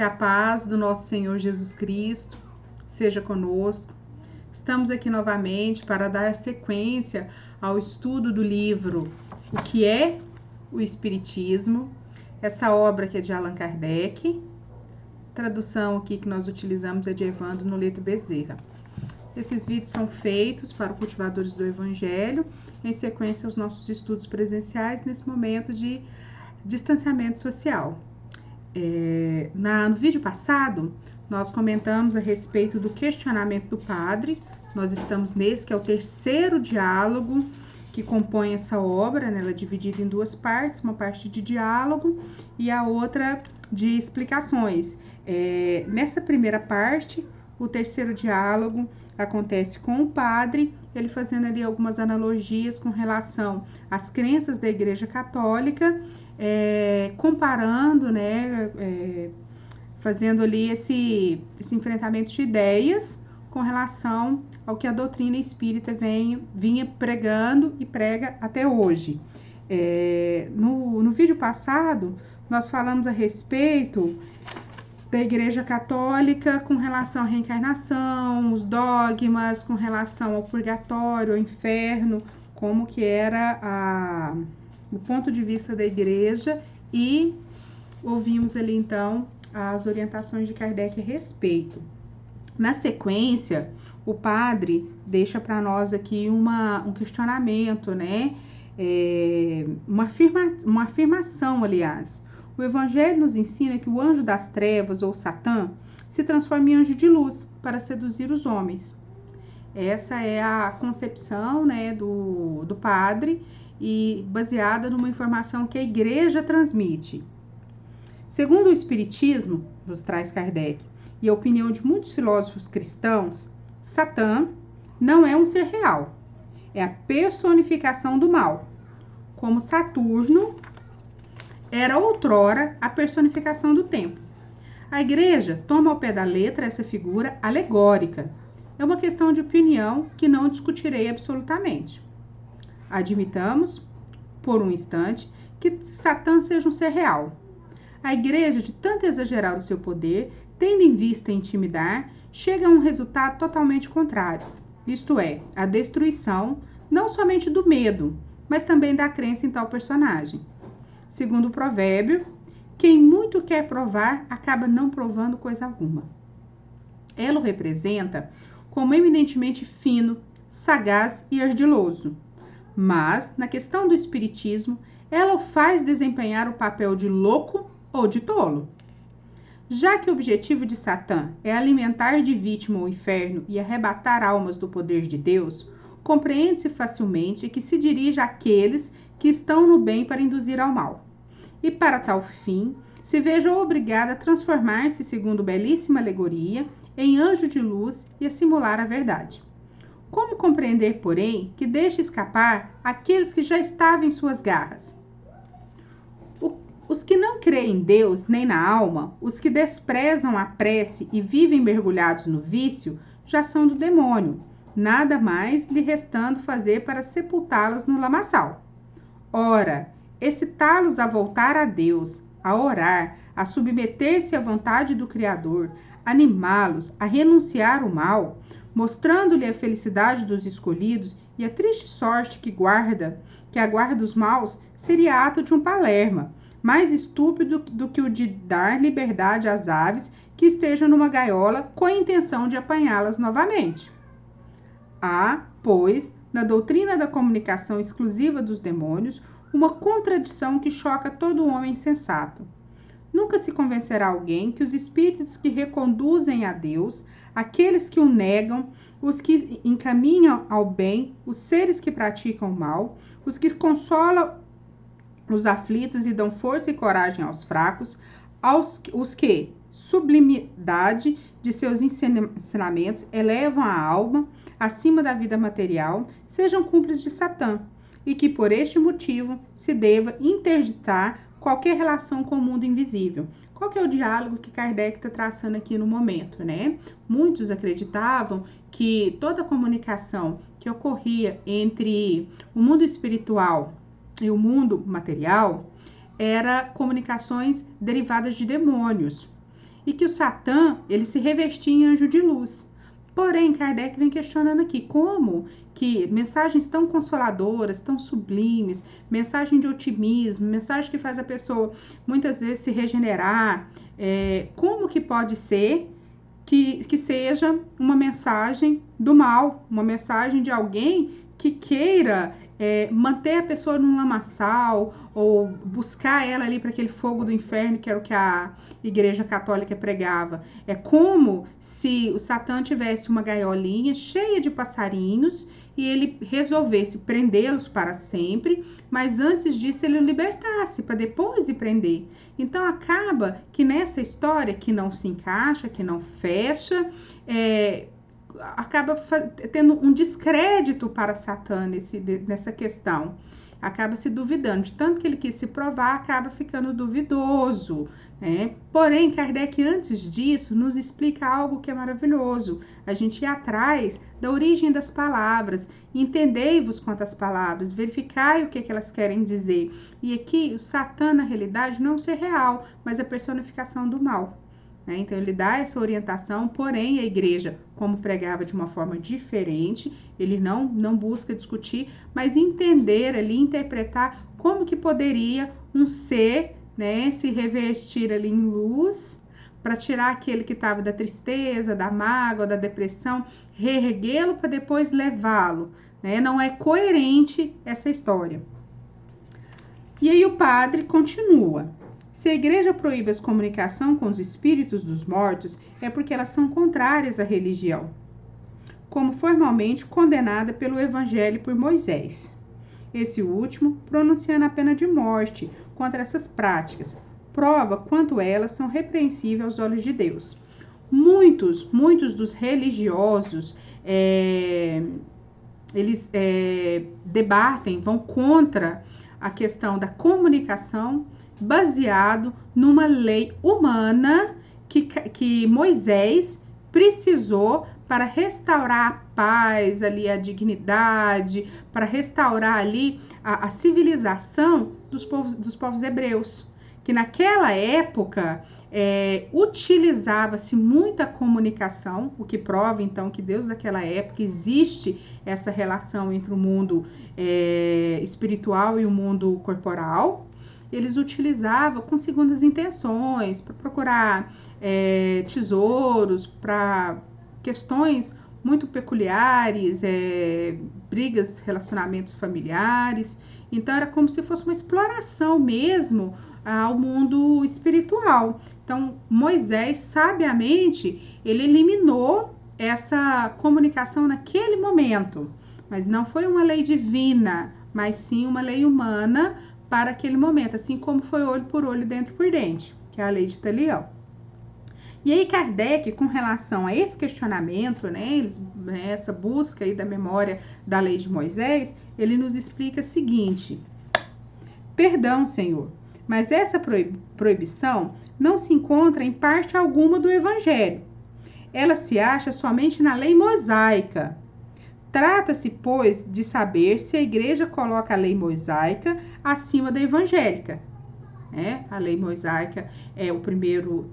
Que a paz do nosso Senhor Jesus Cristo seja conosco. Estamos aqui novamente para dar sequência ao estudo do livro O que é o Espiritismo, essa obra que é de Allan Kardec. Tradução aqui que nós utilizamos é de Evandro Noleto Bezerra. Esses vídeos são feitos para cultivadores do Evangelho, em sequência aos nossos estudos presenciais nesse momento de distanciamento social. No vídeo passado, nós comentamos a respeito do questionamento do padre. Nós estamos nesse, que é o terceiro diálogo que compõe essa obra, né? Ela é dividida em duas partes, uma parte de diálogo e a outra de explicações. Nessa primeira parte, o terceiro diálogo acontece com o padre, ele fazendo ali algumas analogias com relação às crenças da Igreja Católica, comparando, né, fazendo ali esse enfrentamento de ideias com relação ao que a doutrina espírita vinha pregando e prega até hoje. No vídeo passado, nós falamos a respeito da Igreja Católica com relação à reencarnação, os dogmas com relação ao purgatório, ao inferno, como que era o ponto de vista da Igreja, e ouvimos ali então as orientações de Kardec a respeito. Na sequência, o padre deixa para nós aqui um questionamento, né? Uma afirmação, aliás. O Evangelho nos ensina que o anjo das trevas, ou Satã, se transforma em anjo de luz para seduzir os homens. Essa é a concepção, né, do padre, e baseada numa informação que a Igreja transmite. Segundo o Espiritismo, nos traz Kardec, e a opinião de muitos filósofos cristãos, Satã não é um ser real, é a personificação do mal, como Saturno era outrora a personificação do tempo. A Igreja toma ao pé da letra essa figura alegórica. É uma questão de opinião que não discutirei absolutamente. Admitamos, por um instante, que Satã seja um ser real. A Igreja, de tanto exagerar o seu poder, tendo em vista intimidar, chega a um resultado totalmente contrário, isto é, a destruição não somente do medo, mas também da crença em tal personagem. Segundo o provérbio, quem muito quer provar, acaba não provando coisa alguma. Ela o representa como eminentemente fino, sagaz e ardiloso. Mas, na questão do espiritismo, ela o faz desempenhar o papel de louco ou de tolo. Já que o objetivo de Satã é alimentar de vítima o inferno e arrebatar almas do poder de Deus, compreende-se facilmente que se dirige àqueles que estão no bem para induzir ao mal. E para tal fim, se veja obrigada a transformar-se, segundo belíssima alegoria, em anjo de luz e a simular a verdade. Como compreender, porém, que deixa escapar aqueles que já estavam em suas garras? Os que não creem em Deus nem na alma, os que desprezam a prece e vivem mergulhados no vício, já são do demônio, nada mais lhe restando fazer para sepultá-los no lamaçal. Ora, excitá-los a voltar a Deus, a orar, a submeter-se à vontade do Criador, animá-los a renunciar o mal, mostrando-lhe a felicidade dos escolhidos e a triste sorte que aguarda os maus, seria ato de um Palerma, mais estúpido do que o de dar liberdade às aves que estejam numa gaiola com a intenção de apanhá-las novamente. Há, pois, na doutrina da comunicação exclusiva dos demônios, uma contradição que choca todo homem sensato. Nunca se convencerá alguém que os espíritos que reconduzem a Deus, aqueles que o negam, os que encaminham ao bem, os seres que praticam o mal, os que consolam os aflitos e dão força e coragem aos fracos, os que, sublimidade de seus ensinamentos, elevam a alma acima da vida material, sejam cúmplices de Satã, e que por este motivo se deva interditar qualquer relação com o mundo invisível. Qual que é o diálogo que Kardec está traçando aqui no momento, né? Muitos acreditavam que toda a comunicação que ocorria entre o mundo espiritual e o mundo material era comunicações derivadas de demônios. e que o Satã, ele se revestia em anjo de luz. Porém, Kardec vem questionando aqui como que mensagens tão consoladoras, tão sublimes, mensagem de otimismo, mensagem que faz a pessoa muitas vezes se regenerar, como que pode ser que seja uma mensagem do mal, uma mensagem de alguém que queira manter a pessoa num lamaçal ou buscar ela ali para aquele fogo do inferno, que era o que a Igreja Católica pregava. É como se o Satã tivesse uma gaiolinha cheia de passarinhos e ele resolvesse prendê-los para sempre, mas antes disso ele o libertasse para depois ir prender. Então acaba que nessa história que não se encaixa, que não fecha, acaba tendo um descrédito para Satã nessa questão. Acaba se duvidando, de tanto que ele quis se provar, acaba ficando duvidoso, né? Porém, Kardec, antes disso, nos explica algo que é maravilhoso. A gente ir atrás da origem das palavras, entendei-vos quantas palavras, verificai o que elas querem dizer. E aqui, o Satã, na realidade, não ser real, mas a personificação do mal. Então, ele dá essa orientação, porém, a igreja, como pregava de uma forma diferente, ele não busca discutir, mas entender ali, interpretar como que poderia um ser, né, se revertir ali em luz, para tirar aquele que estava da tristeza, da mágoa, da depressão, reerguê-lo para depois levá-lo. Né? Não é coerente essa história. E aí o padre continua. Se a igreja proíbe a comunicação com os espíritos dos mortos, é porque elas são contrárias à religião, como formalmente condenada pelo Evangelho por Moisés. Esse último, pronunciando a pena de morte contra essas práticas, prova quanto elas são repreensíveis aos olhos de Deus. Muitos dos religiosos, eles debatem, vão contra a questão da comunicação baseado numa lei humana que Moisés precisou para restaurar a paz, ali, a dignidade, para restaurar ali a civilização dos povos hebreus, que naquela época utilizava-se muita comunicação, o que prova então que Deus daquela época existe essa relação entre o mundo espiritual e o mundo corporal. Eles utilizavam com segundas intenções, para procurar tesouros, para questões muito peculiares, brigas, relacionamentos familiares. Então, era como se fosse uma exploração mesmo ao mundo espiritual. Então, Moisés, sabiamente, ele eliminou essa comunicação naquele momento. Mas não foi uma lei divina, mas sim uma lei humana para aquele momento, assim como foi olho por olho, dente por dente, que é a lei de Talião. E aí Kardec, com relação a esse questionamento, né, essa busca aí da memória da lei de Moisés, ele nos explica o seguinte: perdão, Senhor, mas essa proibição não se encontra em parte alguma do Evangelho. Ela se acha somente na lei mosaica. Trata-se, pois, de saber se a igreja coloca a lei mosaica acima da evangélica. A lei mosaica é o primeiro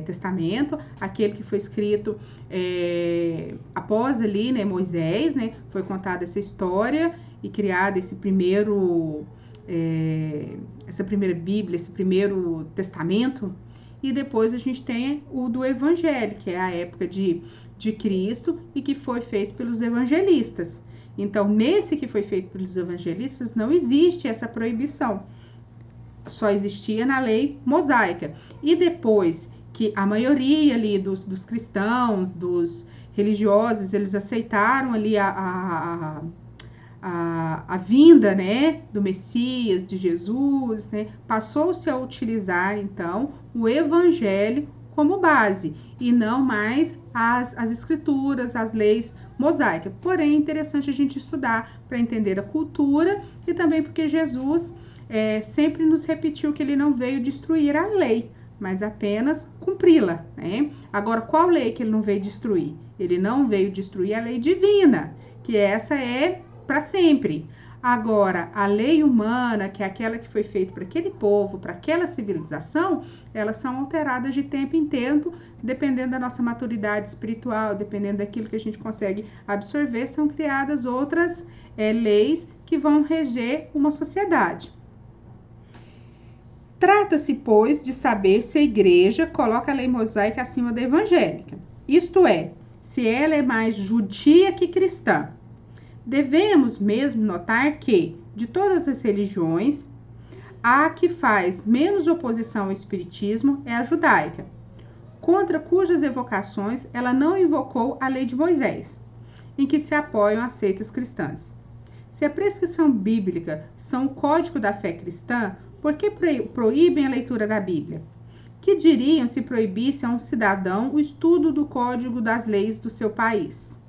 testamento, aquele que foi escrito após ali, né, Moisés, né, foi contada essa história e criado essa primeira Bíblia, esse primeiro testamento. E depois a gente tem o do Evangelho, que é a época de Cristo e que foi feito pelos evangelistas. Então, nesse que foi feito pelos evangelistas, não existe essa proibição. Só existia na lei mosaica. E depois que a maioria ali dos cristãos, dos religiosos, eles aceitaram ali a vinda, né, do Messias, de Jesus, né, passou-se a utilizar, então, o Evangelho como base, e não mais as escrituras, as leis mosaicas. Porém, é interessante a gente estudar para entender a cultura e também porque Jesus sempre nos repetiu que ele não veio destruir a lei, mas apenas cumpri-la, né? Agora, qual lei que ele não veio destruir? Ele não veio destruir a lei divina, que essa é para sempre. Agora, a lei humana, que é aquela que foi feita para aquele povo, para aquela civilização, elas são alteradas de tempo em tempo, dependendo da nossa maturidade espiritual, dependendo daquilo que a gente consegue absorver, são criadas outras leis que vão reger uma sociedade. Trata-se, pois, de saber se a igreja coloca a lei mosaica acima da evangélica, isto é, se ela é mais judia que cristã. Devemos mesmo notar que, de todas as religiões, a que faz menos oposição ao espiritismo é a judaica, contra cujas evocações ela não invocou a lei de Moisés, em que se apoiam as seitas cristãs. Se a prescrição bíblica são o código da fé cristã, por que proíbem a leitura da Bíblia? Que diriam se proibisse a um cidadão o estudo do código das leis do seu país?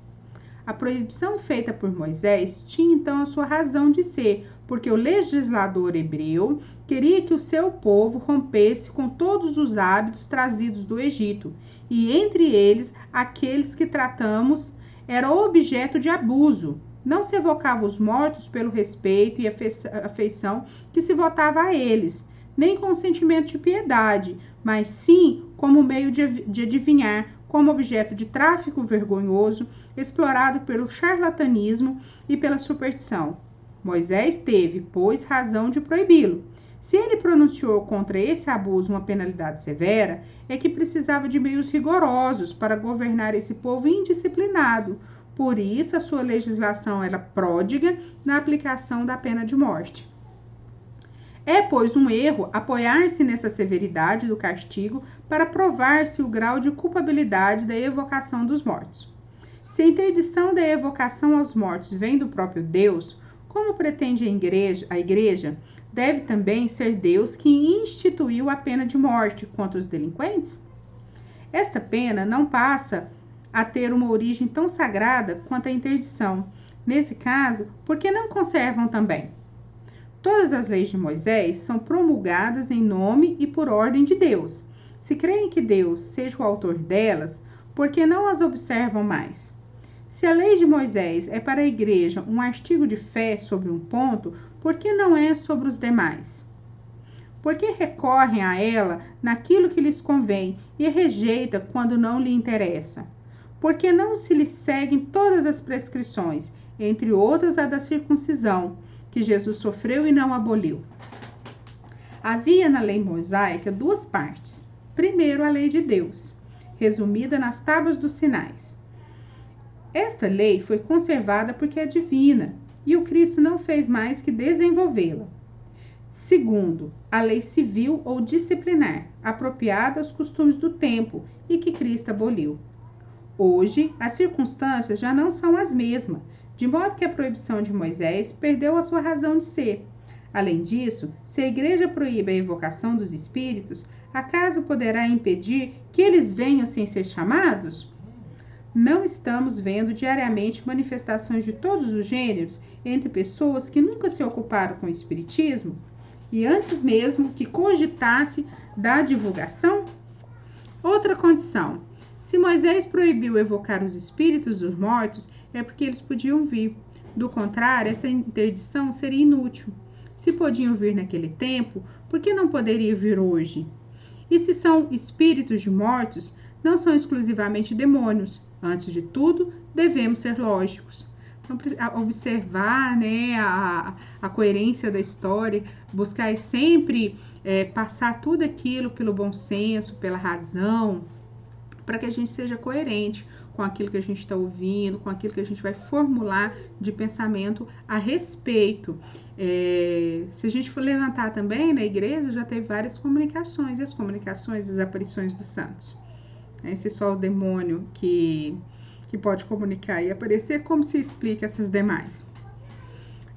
A proibição feita por Moisés tinha então a sua razão de ser, porque o legislador hebreu queria que o seu povo rompesse com todos os hábitos trazidos do Egito, e entre eles aqueles que tratamos era objeto de abuso. Não se evocava os mortos pelo respeito e afeição que se votava a eles, nem com sentimento de piedade, mas sim como meio de adivinhar, como objeto de tráfico vergonhoso, explorado pelo charlatanismo e pela superstição. Moisés teve, pois, razão de proibi-lo. Se ele pronunciou contra esse abuso uma penalidade severa, é que precisava de meios rigorosos para governar esse povo indisciplinado. Por isso, a sua legislação era pródiga na aplicação da pena de morte. É, pois, um erro apoiar-se nessa severidade do castigo para provar-se o grau de culpabilidade da evocação dos mortos. Se a interdição da evocação aos mortos vem do próprio Deus, como pretende a igreja, deve também ser Deus que instituiu a pena de morte contra os delinquentes? Esta pena não passa a ter uma origem tão sagrada quanto a interdição. Nesse caso, por que não conservam também? Todas as leis de Moisés são promulgadas em nome e por ordem de Deus. Se creem que Deus seja o autor delas, por que não as observam mais? Se a lei de Moisés é para a igreja um artigo de fé sobre um ponto, por que não é sobre os demais? Por que recorrem a ela naquilo que lhes convém e rejeita quando não lhe interessa? Por que não se lhes seguem todas as prescrições, entre outras a da circuncisão, que Jesus sofreu e não aboliu? Havia na lei mosaica duas partes. Primeiro, a lei de Deus, resumida nas tábuas dos Sinais. Esta lei foi conservada porque é divina, e o Cristo não fez mais que desenvolvê-la. Segundo, a lei civil ou disciplinar, apropriada aos costumes do tempo e que Cristo aboliu. Hoje, as circunstâncias já não são as mesmas, de modo que a proibição de Moisés perdeu a sua razão de ser. Além disso, se a igreja proíbe a evocação dos espíritos, acaso poderá impedir que eles venham sem ser chamados? Não estamos vendo diariamente manifestações de todos os gêneros entre pessoas que nunca se ocuparam com o espiritismo e antes mesmo que cogitasse da divulgação? Outra condição. Se Moisés proibiu evocar os espíritos dos mortos, é porque eles podiam vir. Do contrário, essa interdição seria inútil. Se podiam vir naquele tempo, por que não poderiam vir hoje? E se são espíritos de mortos, não são exclusivamente demônios. Antes de tudo, devemos ser lógicos. Então, observar, né, a coerência da história, buscar sempre passar tudo aquilo pelo bom senso, pela razão, para que a gente seja coerente com aquilo que a gente está ouvindo, com aquilo que a gente vai formular de pensamento a respeito. Se a gente for levantar também, na igreja já teve várias comunicações, e as comunicações das aparições dos santos. Esse é só o demônio que pode comunicar e aparecer, como se explica essas demais.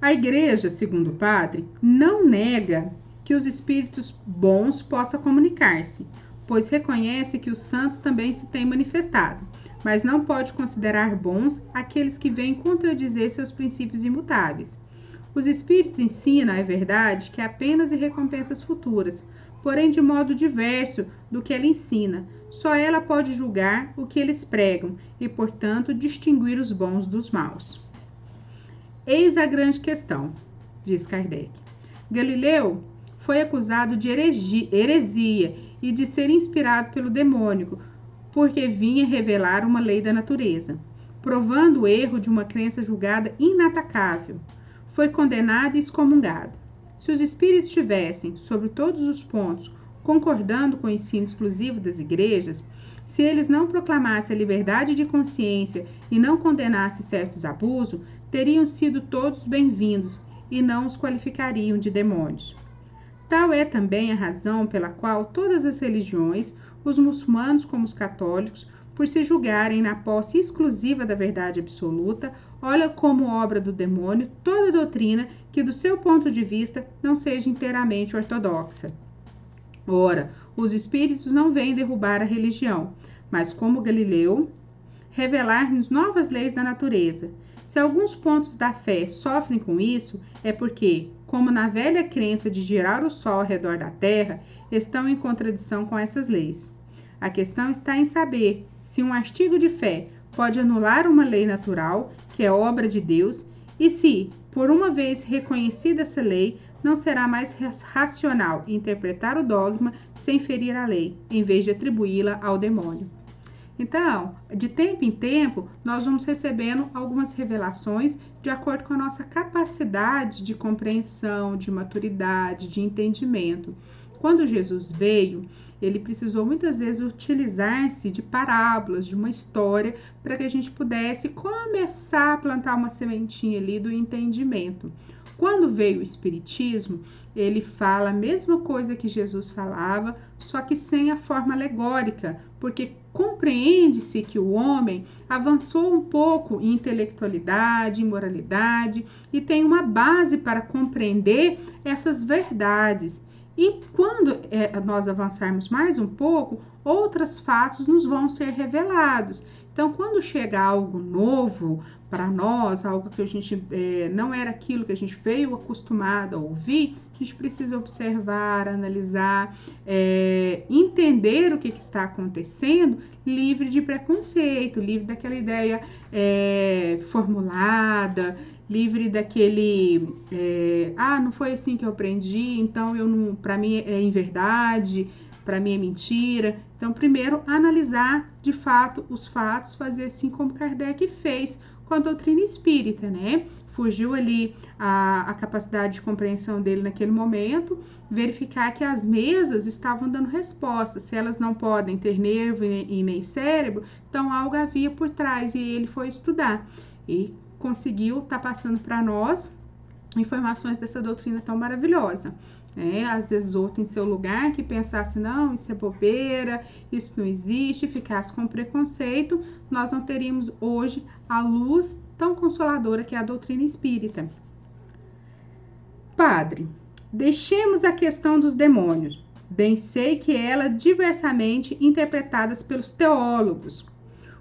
A igreja, segundo o padre, não nega que os espíritos bons possam comunicar-se, pois reconhece que os santos também se têm manifestado, mas não pode considerar bons aqueles que vêm contradizer seus princípios imutáveis. Os espíritos ensinam, é verdade, que apenas em recompensas futuras, porém de modo diverso do que ela ensina. Só ela pode julgar o que eles pregam e, portanto, distinguir os bons dos maus. Eis a grande questão. diz Kardec. Galileu foi acusado de heresia e de ser inspirado pelo demônio, porque vinha revelar uma lei da natureza, provando o erro de uma crença julgada inatacável. Foi condenado e excomungado. Se os espíritos tivessem, sobre todos os pontos, concordando com o ensino exclusivo das igrejas, se eles não proclamassem a liberdade de consciência e não condenassem certos abusos, teriam sido todos bem-vindos e não os qualificariam de demônios. Tal é também a razão pela qual todas as religiões, os muçulmanos como os católicos, por se julgarem na posse exclusiva da verdade absoluta, olham como obra do demônio toda doutrina que, do seu ponto de vista, não seja inteiramente ortodoxa. Ora, os espíritos não vêm derrubar a religião, mas, como Galileu, revelar-nos novas leis da natureza. Se alguns pontos da fé sofrem com isso, é porque, como na velha crença de girar o sol ao redor da Terra, estão em contradição com essas leis. A questão está em saber se um artigo de fé pode anular uma lei natural, que é obra de Deus, e se, por uma vez reconhecida essa lei, não será mais racional interpretar o dogma sem ferir a lei, em vez de atribuí-la ao demônio. Então, de tempo em tempo, nós vamos recebendo algumas revelações de acordo com a nossa capacidade de compreensão, de maturidade, de entendimento. Quando Jesus veio, ele precisou muitas vezes utilizar-se de parábolas, de uma história, para que a gente pudesse começar a plantar uma sementinha ali do entendimento. Quando veio o Espiritismo, ele fala a mesma coisa que Jesus falava, só que sem a forma alegórica, porque compreende-se que o homem avançou um pouco em intelectualidade, em moralidade, e tem uma base para compreender essas verdades. E quando nós avançarmos mais um pouco, outros fatos nos vão ser revelados. Então, quando chega algo novo para nós, algo que a gente não era aquilo que a gente veio acostumado a ouvir, a gente precisa observar, analisar, entender o que está acontecendo, livre de preconceito, livre daquela ideia formulada, livre daquele, não foi assim que eu aprendi, então para mim é inverdade, para mim é mentira. Então, primeiro, analisar de fato os fatos, fazer assim como Kardec fez com a doutrina espírita, né? Fugiu ali a capacidade de compreensão dele naquele momento, verificar que as mesas estavam dando resposta. Se elas não podem ter nervo e nem cérebro, então algo havia por trás, e ele foi estudar. E conseguiu estar passando para nós informações dessa doutrina tão maravilhosa. Às vezes outro em seu lugar que pensasse, não, isso é bobeira, isso não existe, ficasse com preconceito, nós não teríamos hoje a luz tão consoladora que é a doutrina espírita. Padre, deixemos a questão dos demônios. Bem sei que ela é diversamente interpretada pelos teólogos.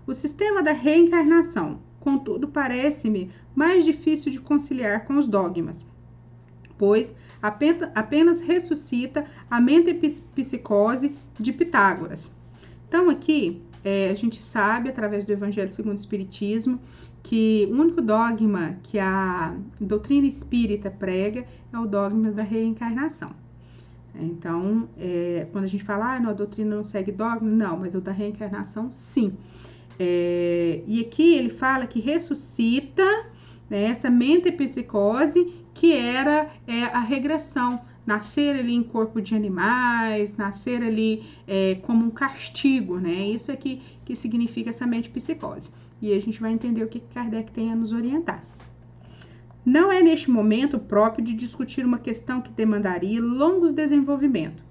O sistema da reencarnação, contudo, parece-me mais difícil de conciliar com os dogmas, pois apenas ressuscita a metempsicose de Pitágoras. Então, aqui, a gente sabe, através do Evangelho segundo o Espiritismo, que o único dogma que a doutrina espírita prega é o dogma da reencarnação. Então, quando a gente fala, a doutrina não segue dogma, não, mas o da reencarnação, sim. E aqui ele fala que ressuscita, né, essa metempsicose, que era a regressão, nascer ali em corpo de animais, nascer ali como um castigo, né? Isso é que significa essa metempsicose. E a gente vai entender o que Kardec tem a nos orientar. Não é neste momento próprio de discutir uma questão que demandaria longos desenvolvimentos.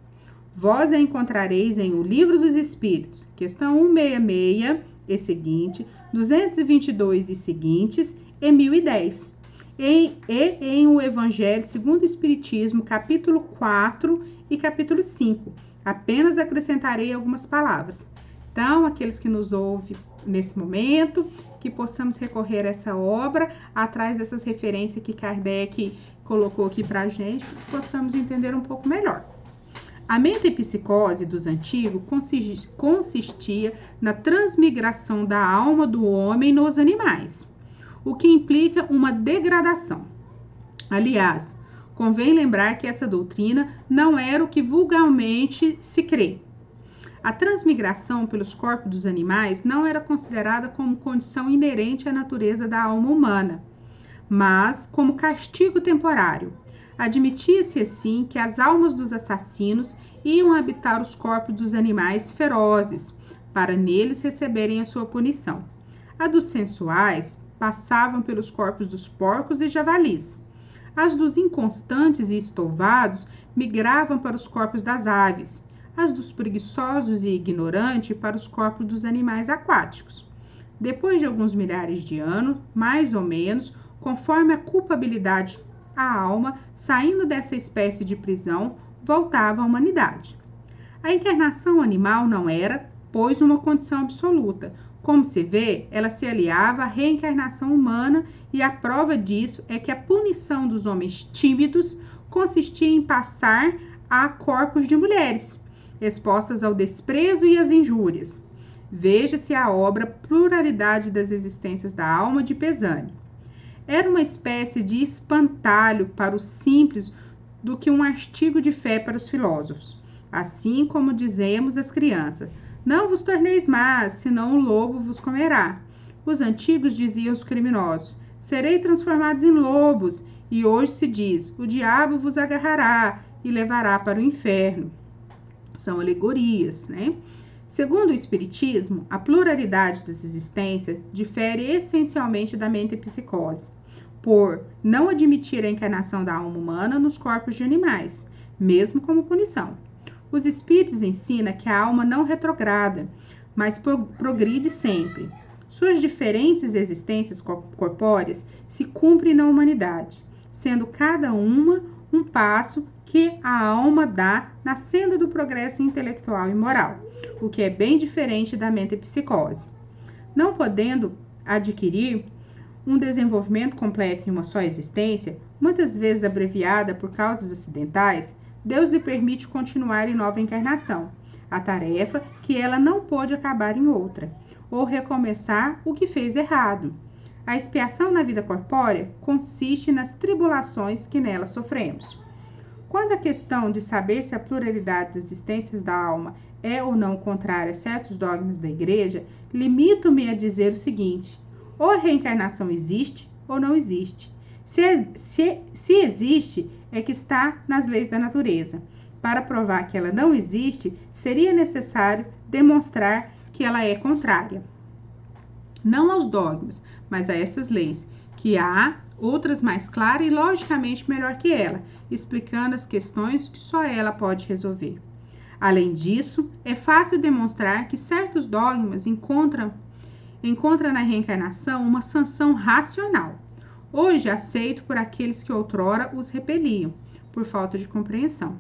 Vós a encontrareis em O Livro dos Espíritos, questão 166 e seguinte, 222 e seguintes, e 1010. Em O Evangelho segundo o Espiritismo, capítulo 4 e capítulo 5. Apenas acrescentarei algumas palavras. Então, aqueles que nos ouvem nesse momento, que possamos recorrer a essa obra, atrás dessas referências que Kardec colocou aqui para a gente, que possamos entender um pouco melhor. A metempsicose dos antigos consistia na transmigração da alma do homem nos animais, o que implica uma degradação. Aliás, Convém lembrar que essa doutrina não era o que vulgarmente se crê. A transmigração pelos corpos dos animais não era considerada como condição inerente à natureza da alma humana, mas como castigo temporário. Admitia-se assim que as almas dos assassinos iam habitar os corpos dos animais ferozes, para neles receberem a sua punição. A dos sensuais passavam pelos corpos dos porcos e javalis. As dos inconstantes e estouvados migravam para os corpos das aves. As dos preguiçosos e ignorantes para os corpos dos animais aquáticos. Depois de alguns milhares de anos, mais ou menos, conforme a culpabilidade, a alma, saindo dessa espécie de prisão, voltava à humanidade. A encarnação animal não era, pois, uma condição absoluta. Como se vê, ela se aliava à reencarnação humana e a prova disso é que a punição dos homens tímidos consistia em passar a corpos de mulheres, expostas ao desprezo e às injúrias. Veja-se a obra Pluralidade das Existências da Alma, de Pesani. Era uma espécie de espantalho para os simples do que um artigo de fé para os filósofos. Assim como dizemos às crianças, não vos torneis más, senão o lobo vos comerá. Os antigos diziam aos criminosos, serei transformados em lobos, e hoje se diz, o diabo vos agarrará e levará para o inferno. São alegorias, né? Segundo o Espiritismo, a pluralidade das existências difere essencialmente da metempsicose, por não admitir a encarnação da alma humana nos corpos de animais, mesmo como punição. Os espíritos ensinam que a alma não retrograda, mas progride sempre. Suas diferentes existências corpóreas se cumprem na humanidade, sendo cada uma um passo que a alma dá na senda do progresso intelectual e moral, o que é bem diferente da metempsicose. Não podendo adquirir um desenvolvimento completo em uma só existência, muitas vezes abreviada por causas acidentais, Deus lhe permite continuar em nova encarnação, a tarefa que ela não pôde acabar em outra, ou recomeçar o que fez errado. A expiação na vida corpórea consiste nas tribulações que nela sofremos. Quando a questão de saber se a pluralidade das existências da alma é ou não contrária a certos dogmas da Igreja, limito-me a dizer o seguinte: ou a reencarnação existe ou não existe. Se existe, é que está nas leis da natureza. Para provar que ela não existe, seria necessário demonstrar que ela é contrária. Não aos dogmas, mas a essas leis, que há outras mais claras e logicamente melhor que ela, explicando as questões que só ela pode resolver. Além disso, é fácil demonstrar que certos dogmas encontram na reencarnação uma sanção racional, hoje aceito por aqueles que outrora os repeliam, por falta de compreensão.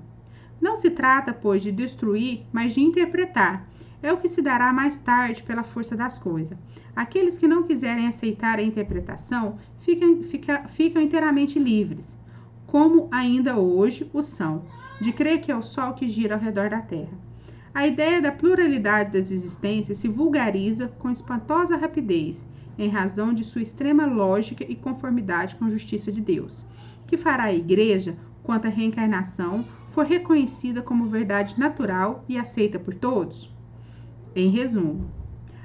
Não se trata, pois, de destruir, mas de interpretar. É o que se dará mais tarde pela força das coisas. Aqueles que não quiserem aceitar a interpretação ficam inteiramente livres, como ainda hoje o são, de crer que é o Sol que gira ao redor da Terra. A ideia da pluralidade das existências se vulgariza com espantosa rapidez, em razão de sua extrema lógica e conformidade com a justiça de Deus, que fará a Igreja, quanto à reencarnação, for reconhecida como verdade natural e aceita por todos? Em resumo,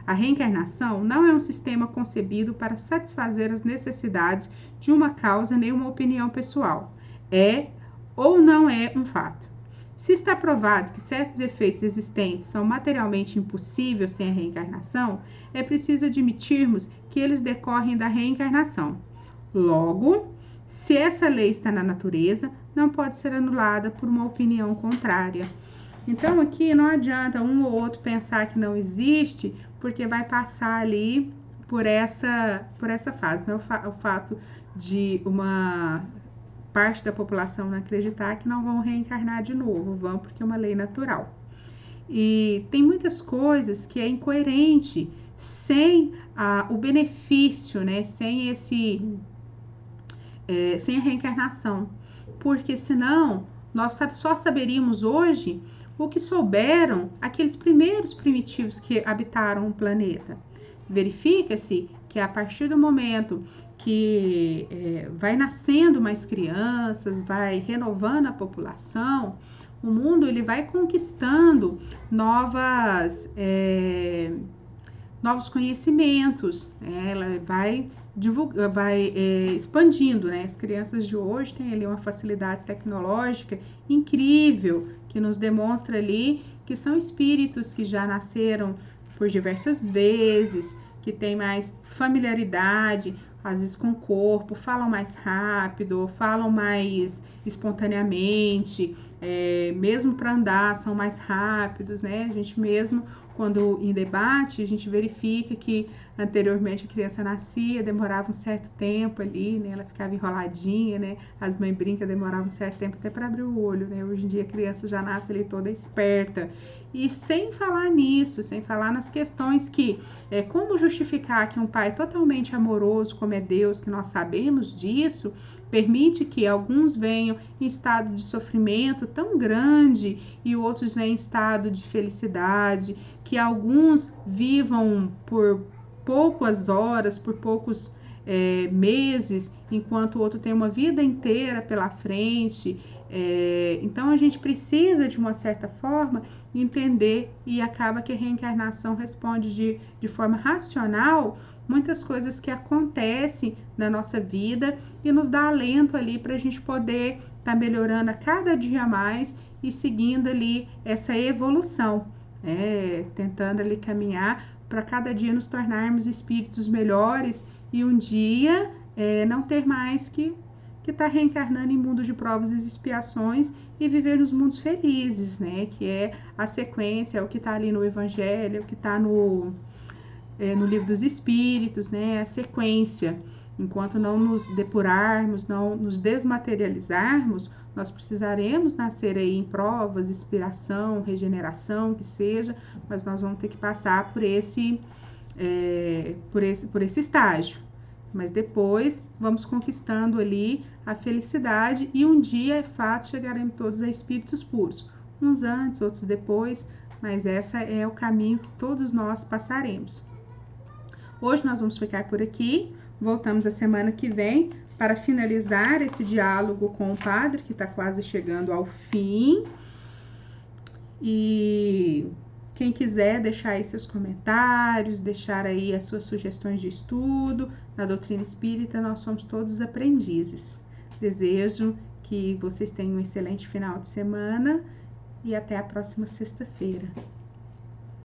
a reencarnação não é um sistema concebido para satisfazer as necessidades de uma causa nem uma opinião pessoal. É ou não é um fato. Se está provado que certos efeitos existentes são materialmente impossíveis sem a reencarnação, é preciso admitirmos que eles decorrem da reencarnação. Logo, se essa lei está na natureza, não pode ser anulada por uma opinião contrária. Então, aqui não adianta um ou outro pensar que não existe, porque vai passar ali por essa fase. Não é o fato de uma parte da população não acreditar que não vão reencarnar de novo, vão porque é uma lei natural. E tem muitas coisas que é incoerente sem o benefício, né? Sem a reencarnação, porque senão nós só saberíamos hoje o que souberam aqueles primeiros primitivos que habitaram o planeta. Verifica-se que a partir do momento que vai nascendo mais crianças, vai renovando a população, o mundo ele vai conquistando novos conhecimentos, ela vai expandindo, né? As crianças de hoje têm ali uma facilidade tecnológica incrível, que nos demonstra ali que são espíritos que já nasceram por diversas vezes, que têm mais familiaridade, às vezes com o corpo, falam mais rápido, falam mais espontaneamente, mesmo para andar são mais rápidos, né? A gente mesmo, quando em debate, a gente verifica que anteriormente a criança nascia, demorava um certo tempo ali, né? Ela ficava enroladinha, né? As mães brincam, demoravam um certo tempo até para abrir o olho, né? Hoje em dia a criança já nasce ali toda esperta. E sem falar nisso, sem falar nas questões que como justificar que um pai totalmente amoroso, como é Deus, que nós sabemos disso, permite que alguns venham em estado de sofrimento tão grande e outros venham em estado de felicidade, que alguns vivam por poucas horas, por poucos meses, enquanto o outro tem uma vida inteira pela frente. Então a gente precisa, de uma certa forma, entender, e acaba que a reencarnação responde de forma racional muitas coisas que acontecem na nossa vida e nos dá alento ali para a gente poder estar melhorando a cada dia mais e seguindo ali essa evolução, tentando ali caminhar para cada dia nos tornarmos espíritos melhores e um dia não ter mais que está reencarnando em mundo de provas e expiações e viver nos mundos felizes, né? Que é a sequência, é o que está ali no Evangelho, é o que está no Livro dos Espíritos, né? A sequência. Enquanto não nos depurarmos, não nos desmaterializarmos, nós precisaremos nascer aí em provas, inspiração, regeneração, que seja, mas nós vamos ter que passar por esse estágio. Mas depois vamos conquistando ali a felicidade e um dia, é fato, chegaremos todos a espíritos puros. Uns antes, outros depois, mas esse é o caminho que todos nós passaremos. Hoje nós vamos ficar por aqui, voltamos a semana que vem para finalizar esse diálogo com o padre, que está quase chegando ao fim. E quem quiser deixar aí seus comentários, deixar aí as suas sugestões de estudo, na doutrina espírita nós somos todos aprendizes. Desejo que vocês tenham um excelente final de semana e até a próxima sexta-feira.